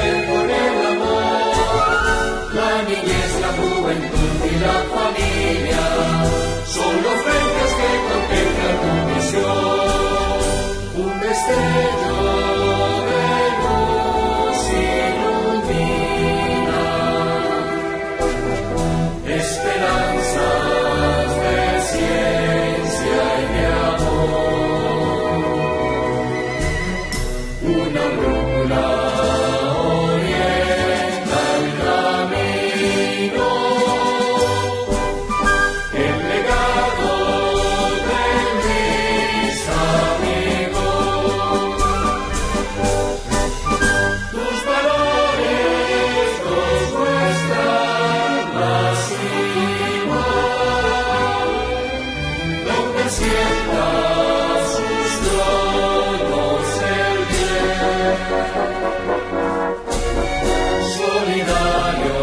ver con el amor. La niñez, la juventud y la familia son los frentes que contemplan tu visión. Un destello de luz ilumina esperanzas de ciencia y de amor. Una brújula orienta el camino, el legado de mis amigos. Tus valores nos muestran la cima, donde sienta sus tronos el bien. Solidarios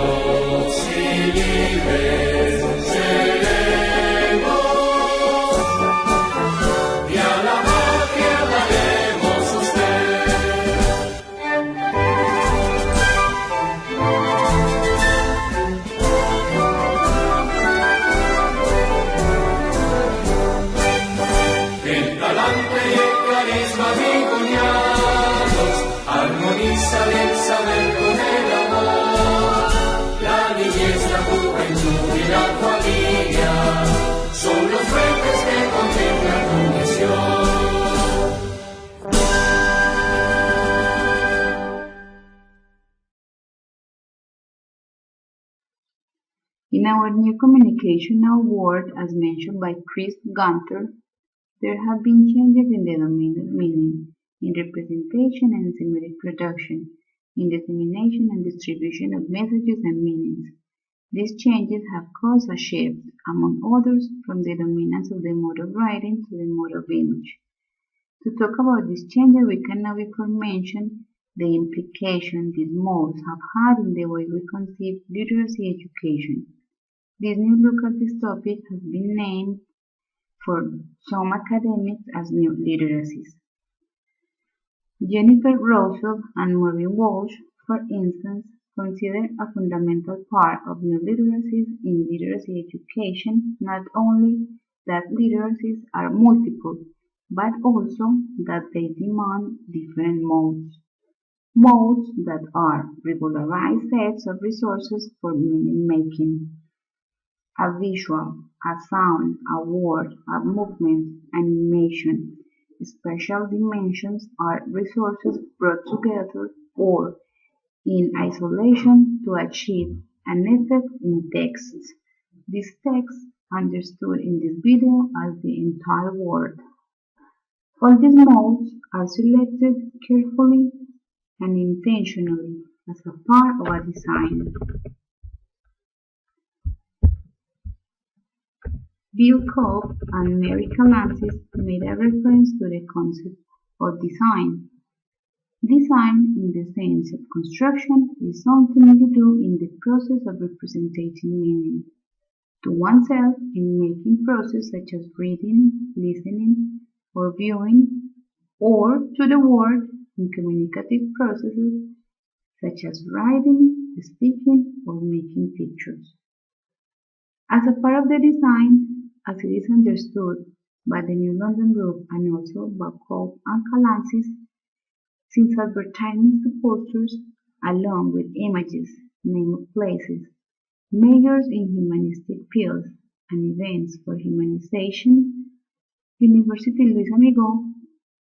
y libres seremos, y a la magia daremos sostén. El talante y el carisma vinculados armonizan el saber con el amor. La niñez, la juventud y la familia son los frentes que contemplan tu misión. In our new communicational world, as mentioned by Kress Gunther, there have been changes in the domain of meaning, in representation and semiotic production, in dissemination and distribution of messages and meanings. These changes have caused a shift, among others, from the dominance of the mode of writing to the mode of image. To talk about these changes, we can now before mention the implication these modes have had in the way we conceive literacy education. This new look at this topic has been named for some academics as new literacies. Jennifer Roosevelt and Maureen Walsh, for instance, consider a fundamental part of new literacies in literacy education not only that literacies are multiple, but also that they demand different modes. Modes that are regularized sets of resources for meaning making. A visual, a sound, a word, a movement, animation. Special dimensions are resources brought together or in isolation to achieve an effect in texts. This text understood in this video as the entire word. All these modes are selected carefully and intentionally as a part of a design. Bill Cobb and Mary Calancis made a reference to the concept of design. Design, in the sense of construction, is something you do in the process of representing meaning. To oneself in making process such as reading, listening, or viewing, or to the world in communicative processes such as writing, speaking, or making pictures. As a part of the design, as it is understood by the New London Group and also by Cobb and Calancis, since advertisements to posters, along with images, name of places, majors in humanistic fields, and events for humanization, University Luis Amigo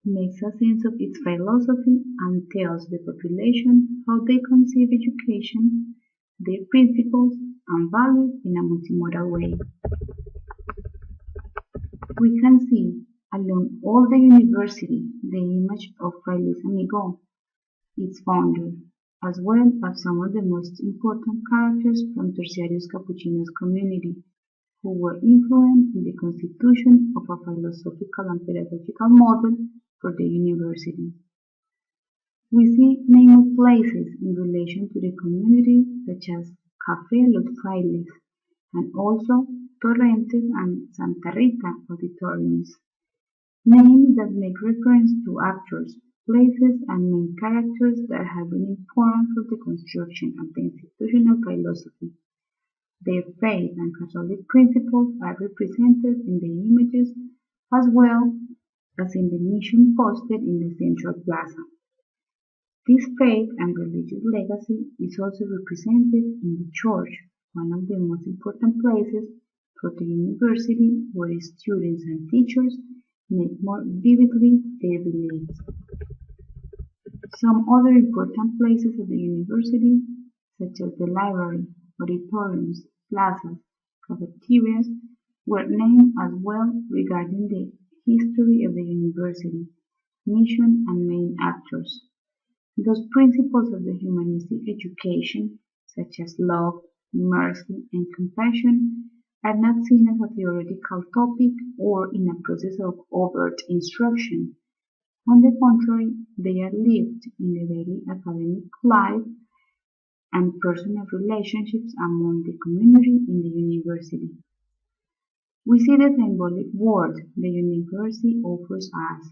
makes a sense of its philosophy and tells the population how they conceive education, their principles, and values in a multimodal way. We can see along all the university the image of Fray Luis Amigo, its founder, as well as some of the most important characters from Terciarios Capuchinos community, who were influenced in the constitution of a philosophical and pedagogical model for the university. We see name of places in relation to the community such as Café Los Frailes and also Torrentes and Santa Rita auditoriums. Names that make reference to actors, places and main characters that have been important for the construction of the institutional philosophy. Their faith and Catholic principles are represented in the images as well as in the mission posted in the central plaza. This faith and religious legacy is also represented in the church, one of the most important places for the university where students and teachers make more vividly their beliefs. Some other important places of the university, such as the library, auditoriums, plazas, cafeterias, were named as well regarding the history of the university, mission, and main actors. Those principles of the humanistic education, such as love, mercy, and compassion, are not seen as a theoretical topic or in a process of overt instruction. On the contrary, they are lived in the daily academic life and personal relationships among the community in the university. We see the symbolic world the university offers us,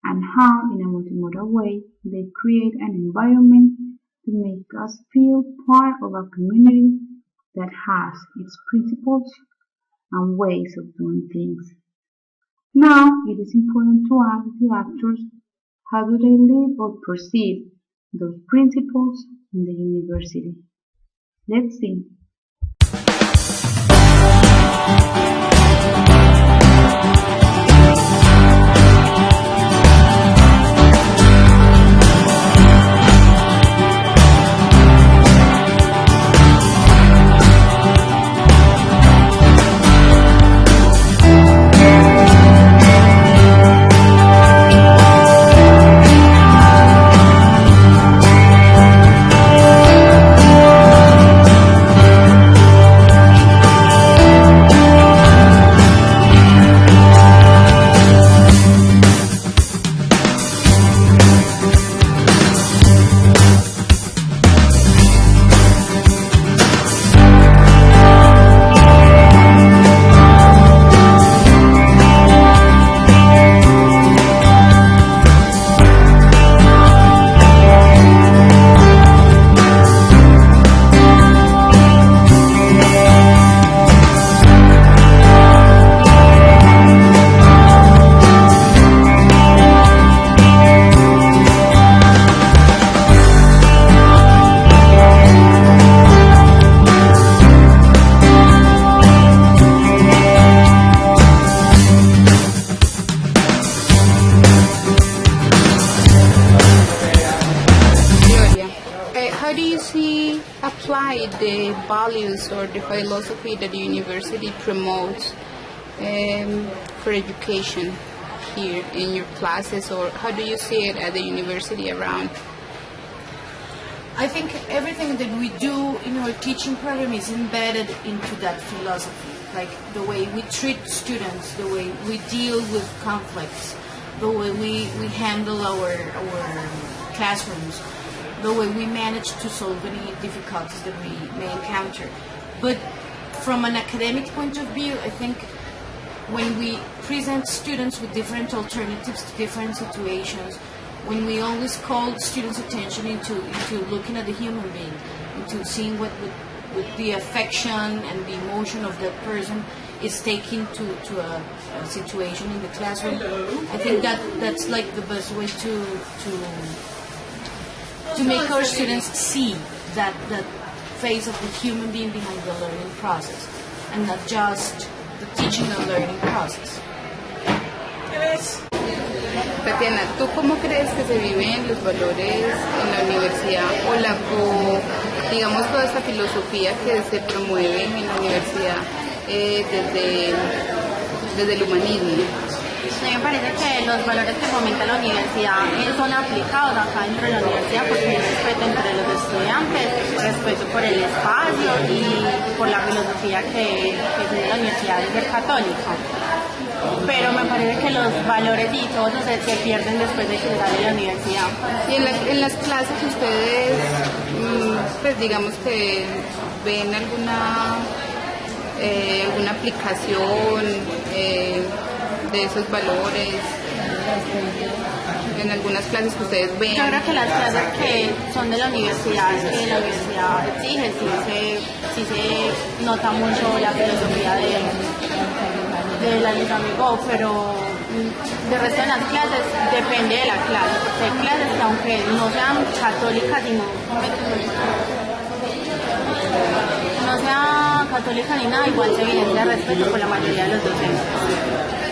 and how, in a multimodal way, they create an environment to make us feel part of a community that has its principles and ways of doing things. Now, it is important to ask the actors how do they live or perceive those principles in the university. Let's see. The values or the philosophy that the university promotes for education here in your classes, or how do you see it at the university around? I think everything that we do in our teaching program is embedded into that philosophy, like the way we treat students, the way we deal with conflicts, the way we handle our classrooms, the way we manage to solve any difficulties that we may encounter. But from an academic point of view, I think when we present students with different alternatives to different situations, when we always call students' attention into looking at the human being, into seeing what the affection and the emotion of that person is taking to a situation in the classroom, I think that's like the best way to make our students see that face of the human being behind the learning process, and not just the teaching and learning process. Tatiana, ¿tú cómo crees que se viven los valores en la universidad digamos, toda esta filosofía que se promueve en la universidad desde el humanismo? A mí me parece que los valores que fomenta la universidad son aplicados acá dentro de la universidad, porque hay respeto entre los estudiantes, respeto por el espacio y por la filosofía que tiene la universidad de ser católica. Pero me parece que los valores y todo eso se pierden después de que se sale de la universidad. Y en las clases ustedes, pues digamos que ven alguna aplicación de esos valores en algunas clases que ustedes ven? Yo creo que las clases que son de la universidad, que la universidad exige, sí se nota mucho la filosofía de la Liga Amigo, pero de resto de las clases depende de la clase, porque hay clases que aunque no sean católicas no sea católica ni nada, igual se evidencia respeto por la mayoría de los docentes.